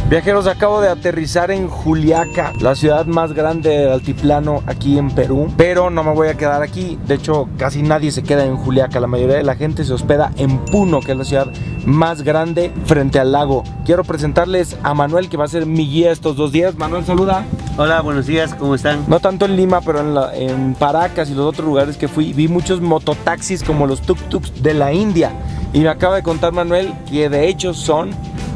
Viajeros, acabo de aterrizar en Juliaca, la ciudad más grande del altiplano aquí en Perú. Pero no me voy a quedar aquí. De hecho, casi nadie se queda en Juliaca. La mayoría de la gente se hospeda en Puno, que es la ciudad más grande frente al lago. Quiero presentarles a Manuel, que va a ser mi guía estos 2 días. Manuel, saluda. Hola, buenos días, ¿cómo están? No tanto en Lima, pero en Paracas y los otros lugares que fui, vi muchos mototaxis como los tuk-tuks de la India. Y me acaba de contar Manuel que de hecho son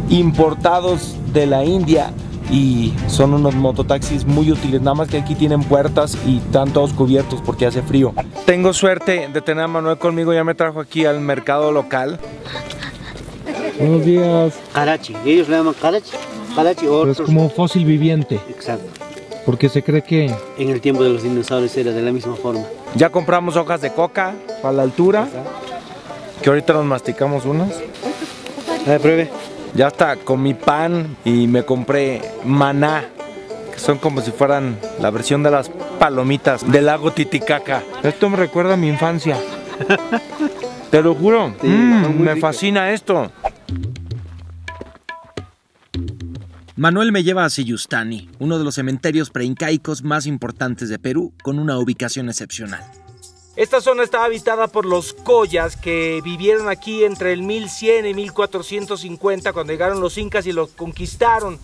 importados de la India y son unos mototaxis muy útiles, nada más que aquí tienen puertas y están todos cubiertos porque hace frío. Tengo suerte de tener a Manuel conmigo, ya me trajo aquí al mercado local. Buenos días. Karachi, ellos le llaman Karachi. Karachi o es como un fósil viviente. Exacto. Porque se cree que en el tiempo de los dinosaurios era de la misma forma. Ya compramos hojas de coca para la altura, que ahorita nos masticamos unas. A ver, pruebe. Ya está, comí pan y me compré maná, que son como si fueran la versión de las palomitas del lago Titicaca. Esto me recuerda a mi infancia. Te lo juro, sí, me fascina esto. Manuel me lleva a Siyustani, uno de los cementerios preincaicos más importantes de Perú, con una ubicación excepcional. Esta zona estaba habitada por los collas, que vivieron aquí entre el 1100 y 1450 cuando llegaron los incas y los conquistaron.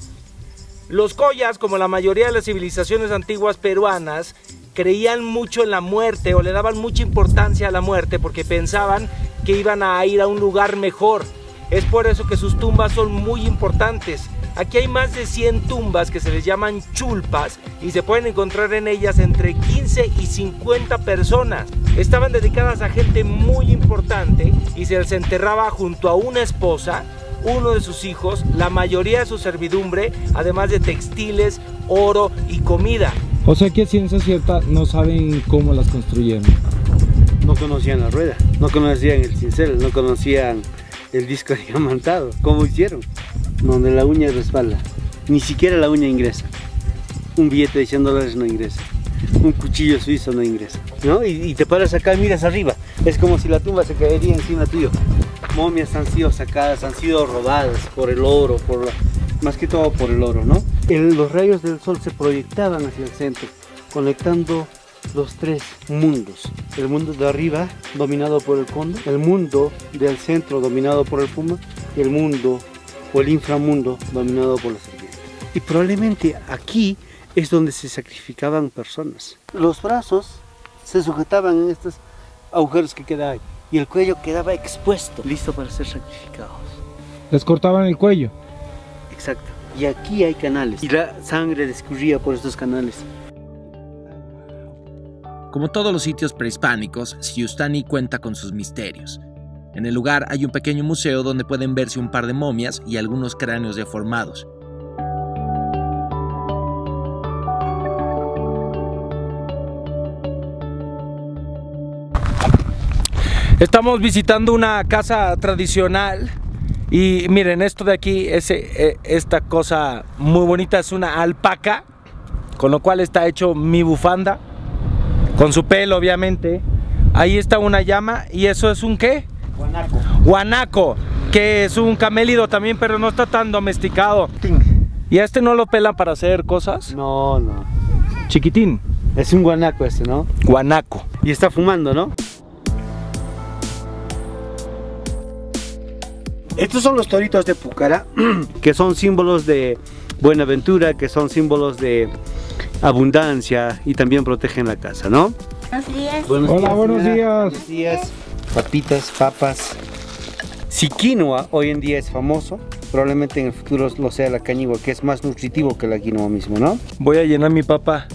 Los collas, como la mayoría de las civilizaciones antiguas peruanas, creían mucho en la muerte o le daban mucha importancia a la muerte porque pensaban que iban a ir a un lugar mejor. Es por eso que sus tumbas son muy importantes. Aquí hay más de 100 tumbas que se les llaman chulpas y se pueden encontrar en ellas entre 15 y 50 personas. Estaban dedicadas a gente muy importante y se les enterraba junto a una esposa, uno de sus hijos, la mayoría de su servidumbre, además de textiles, oro y comida. O sea que a ciencia cierta no saben cómo las construyeron. No conocían la rueda, no conocían el cincel, no conocían el disco diamantado. ¿Cómo hicieron? Donde la uña respalda, ni siquiera la uña ingresa. Un billete de $100 no ingresa. Un cuchillo suizo no ingresa, ¿no? Y te paras acá y miras arriba. Es como si la tumba se caería encima tuyo. Momias han sido sacadas, han sido robadas por el oro, más que todo por el oro, ¿no? Los rayos del sol se proyectaban hacia el centro, conectando los 3 mundos. El mundo de arriba dominado por el cóndor, el mundo del centro dominado por el puma y el mundo o el inframundo dominado por la serpiente. Y probablemente aquí es donde se sacrificaban personas. Los brazos se sujetaban en estos agujeros que quedaban y el cuello quedaba expuesto, listo para ser sacrificados. Les cortaban el cuello. Exacto. Y aquí hay canales y la sangre escurría por estos canales. Como todos los sitios prehispánicos, Siyustani cuenta con sus misterios. En el lugar hay un pequeño museo donde pueden verse un par de momias y algunos cráneos deformados. Estamos visitando una casa tradicional y miren, esto de aquí, esta cosa muy bonita es una alpaca, con lo cual está hecho mi bufanda, con su pelo obviamente. Ahí está una llama y eso es un ¿qué? Guanaco. Guanaco, que es un camélido también, pero no está tan domesticado. ¿Y a este no lo pelan para hacer cosas? No, no. Chiquitín. Es un guanaco este, ¿no? Guanaco. Y está fumando, ¿no? Estos son los toritos de Pucará, que son símbolos de buenaventura, que son símbolos de abundancia y también protegen la casa, ¿no? Buenos días. Hola, buenos días. Buenos días. Papitas, papas. Si quinoa hoy en día es famoso, probablemente en el futuro lo sea la cañigua, que es más nutritivo que la quinoa mismo, ¿no? Voy a llenar mi papa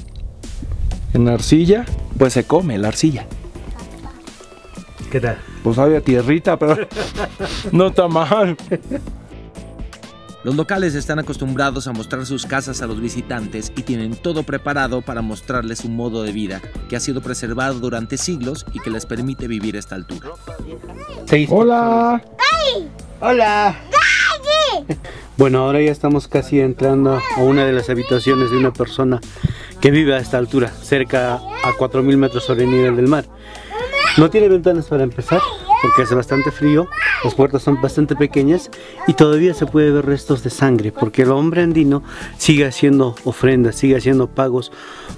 en arcilla, pues se come la arcilla. ¿Qué tal? Pues había tierrita, pero no está mal. Los locales están acostumbrados a mostrar sus casas a los visitantes y tienen todo preparado para mostrarles un modo de vida que ha sido preservado durante siglos y que les permite vivir a esta altura. Hola. Hola. Bueno, ahora ya estamos casi entrando a una de las habitaciones de una persona que vive a esta altura, cerca a 4000 metros sobre el nivel del mar. No tiene ventanas para empezar, porque hace bastante frío, las puertas son bastante pequeñas y todavía se puede ver restos de sangre, porque el hombre andino sigue haciendo ofrendas, sigue haciendo pagos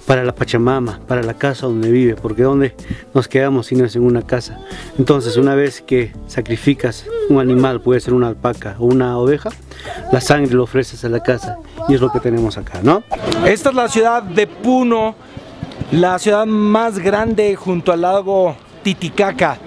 para la Pachamama, para la casa donde vive, porque donde nos quedamos si no es en una casa. Entonces, una vez que sacrificas un animal, puede ser una alpaca o una oveja, la sangre lo ofreces a la casa y es lo que tenemos acá, ¿no? Esta es la ciudad de Puno, la ciudad más grande junto al lago Titicaca,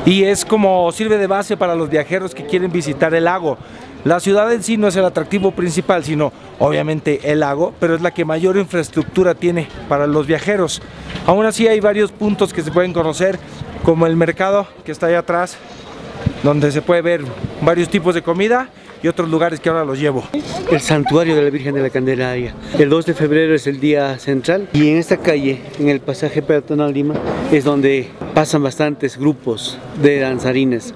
y es como sirve de base para los viajeros que quieren visitar el lago. La ciudad en sí no es el atractivo principal, sino obviamente el lago, pero es la que mayor infraestructura tiene para los viajeros. Aún así hay varios puntos que se pueden conocer, como el mercado que está allá atrás, donde se puede ver varios tipos de comida, y otros lugares que ahora los llevo. El santuario de la Virgen de la Candelaria. El 2 de febrero es el día central y en esta calle, en el pasaje peatonal Lima, es donde pasan bastantes grupos de danzarines.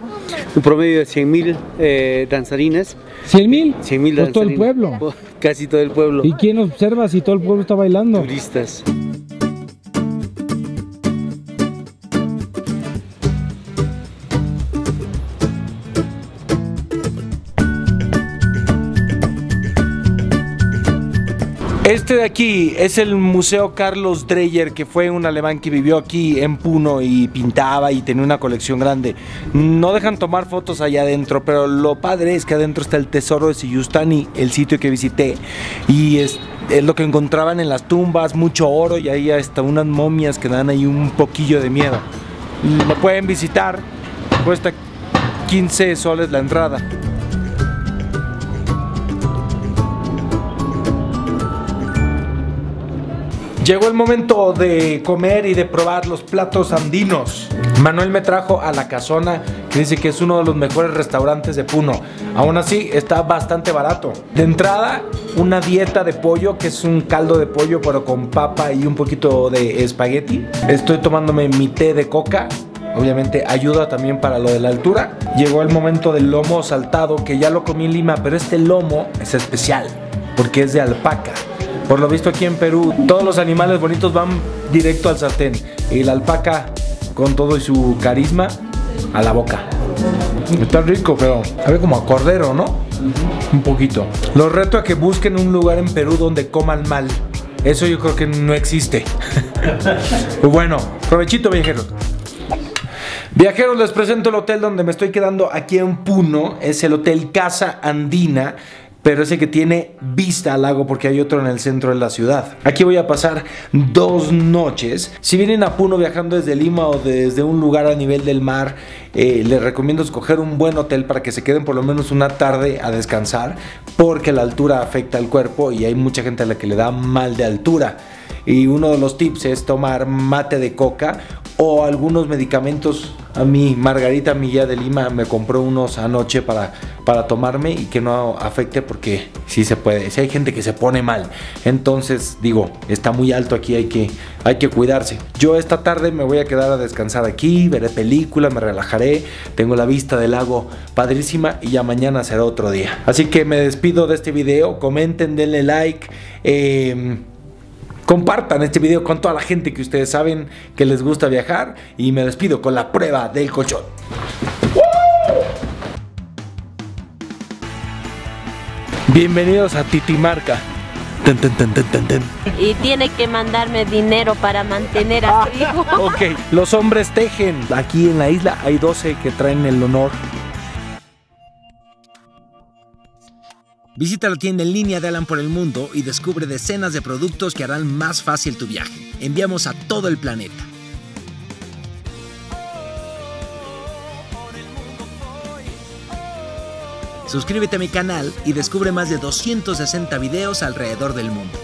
Un promedio de 100.000 danzarines. ¿100.000? 100.000 Pues danzarines. todo el pueblo. Casi todo el pueblo. ¿Y quién observa si todo el pueblo está bailando? Turistas. Este de aquí es el Museo Carlos Dreyer, que fue un alemán que vivió aquí en Puno y pintaba y tenía una colección grande. No dejan tomar fotos allá adentro, pero lo padre es que adentro está el tesoro de Siyustani, el sitio que visité, y es lo que encontraban en las tumbas, mucho oro, y ahí hasta unas momias que dan ahí un poquillo de miedo. Lo pueden visitar, cuesta 15 soles la entrada. Llegó el momento de comer y de probar los platos andinos. Manuel me trajo a La Casona, que dice que es uno de los mejores restaurantes de Puno. Aún así, está bastante barato. De entrada, una dieta de pollo, que es un caldo de pollo, pero con papa y un poquito de espagueti. Estoy tomándome mi té de coca. Obviamente ayuda también para lo de la altura. Llegó el momento del lomo saltado, que ya lo comí en Lima, pero este lomo es especial, porque es de alpaca. Por lo visto aquí en Perú, todos los animales bonitos van directo al sartén. Y la alpaca, con todo y su carisma, a la boca. Está rico, pero sabe como a cordero, ¿no? Un poquito. Los reto a que busquen un lugar en Perú donde coman mal. Eso yo creo que no existe. Pues bueno, provechito, viajeros. Viajeros, les presento el hotel donde me estoy quedando aquí en Puno. Es el Hotel Casa Andina, pero ese que tiene vista al lago, porque hay otro en el centro de la ciudad. Aquí voy a pasar 2 noches. Si vienen a Puno viajando desde Lima o desde un lugar a nivel del mar, les recomiendo escoger un buen hotel para que se queden por lo menos una tarde a descansar, porque la altura afecta al cuerpo y hay mucha gente a la que le da mal de altura. Y uno de los tips es tomar mate de coca o algunos medicamentos. A mí Margarita, mi guía de Lima, me compró unos anoche para tomarme y que no afecte, porque sí se puede, sí hay gente que se pone mal. Entonces digo, está muy alto aquí, hay que cuidarse. Yo esta tarde me voy a quedar a descansar aquí, veré películas, me relajaré, tengo la vista del lago padrísima y ya mañana será otro día. Así que me despido de este video, comenten, denle like, compartan este video con toda la gente que ustedes saben que les gusta viajar, y me despido con la prueba del colchón. Bienvenidos a Titimarca. Y tiene que mandarme dinero para mantener a su hijo. Ok, los hombres tejen. Aquí en la isla hay 12 que traen el honor. Visita la tienda en línea de Alan por el Mundo y descubre decenas de productos que harán más fácil tu viaje. Enviamos a todo el planeta. Suscríbete a mi canal y descubre más de 260 videos alrededor del mundo.